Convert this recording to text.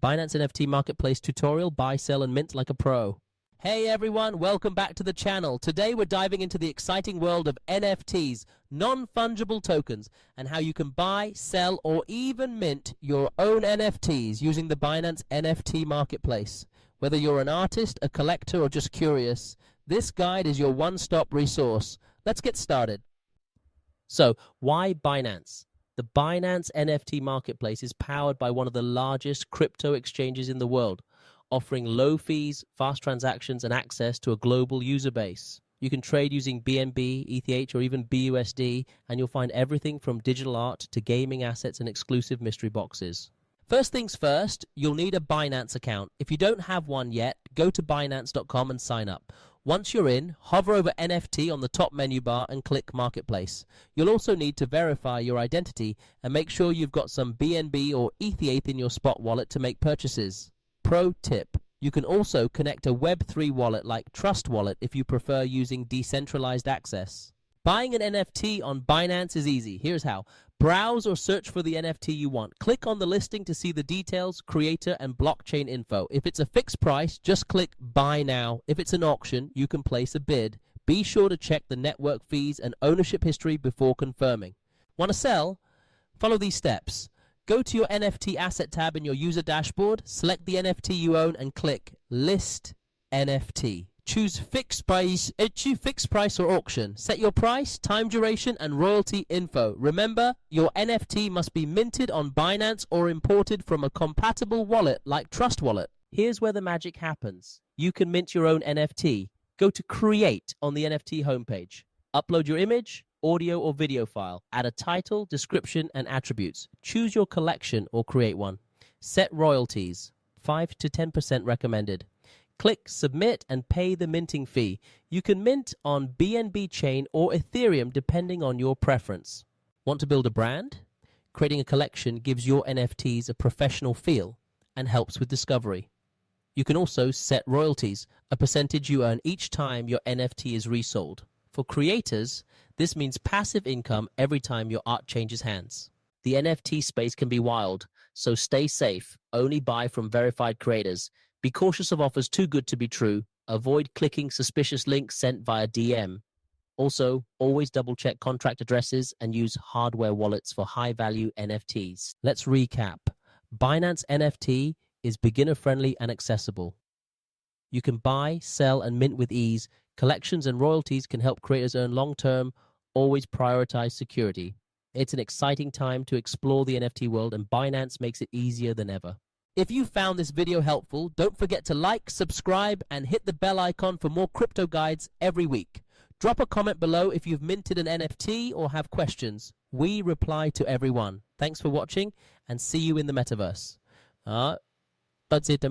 Binance NFT Marketplace tutorial, buy, sell, and mint like a pro. Hey everyone, welcome back to the channel. Today we're diving into the exciting world of NFTs, non-fungible tokens, and how you can buy, sell, or even mint your own NFTs using the Binance NFT Marketplace. Whether you're an artist, a collector, or just curious, this guide is your one-stop resource. Let's get started. So, why Binance? The Binance NFT Marketplace is powered by one of the largest crypto exchanges in the world, offering low fees, fast transactions, and access to a global user base. You can trade using BNB, ETH, or even BUSD, and you'll find everything from digital art to gaming assets and exclusive mystery boxes. First things first, you'll need a Binance account. If you don't have one yet, go to Binance.com and sign up. Once you're in, hover over NFT on the top menu bar and click Marketplace. You'll also need to verify your identity and make sure you've got some BNB or ETH in your spot wallet to make purchases. Pro tip: you can also connect a Web3 wallet like Trust Wallet if you prefer using decentralized access. Buying an NFT on Binance is easy. Here's how. Browse or search for the NFT you want. Click on the listing to see the details, creator, and blockchain info. If it's a fixed price, just click Buy Now. If it's an auction, you can place a bid. Be sure to check the network fees and ownership history before confirming. Want to sell? Follow these steps. Go to your NFT asset tab in your user dashboard, select the NFT you own, and click List NFT. Choose fixed price or auction. Set your price, time duration, and royalty info. Remember, your NFT must be minted on Binance or imported from a compatible wallet like Trust Wallet. Here's where the magic happens. You can mint your own NFT. Go to Create on the NFT homepage. Upload your image, audio, or video file. Add a title, description, and attributes. Choose your collection or create one. Set royalties, 5 to 10% recommended. Click Submit and pay the minting fee. You can mint on BNB chain or Ethereum depending on your preference. Want to build a brand? Creating a collection gives your NFTs a professional feel and helps with discovery. You can also set royalties, a percentage you earn each time your NFT is resold. For creators, this means passive income every time your art changes hands. The NFT space can be wild, so stay safe. Only buy from verified creators. Be cautious of offers too good to be true. Avoid clicking suspicious links sent via DM. Also, always double-check contract addresses and use hardware wallets for high-value NFTs. Let's recap. Binance NFT is beginner-friendly and accessible. You can buy, sell, and mint with ease. Collections and royalties can help creators earn long-term. Always prioritize security. It's an exciting time to explore the NFT world, and Binance makes it easier than ever. If you found this video helpful, don't forget to like, subscribe, and hit the bell icon for more crypto guides every week. Drop a comment below if you've minted an NFT or have questions. We reply to everyone. Thanks for watching, and see you in the metaverse. That's it.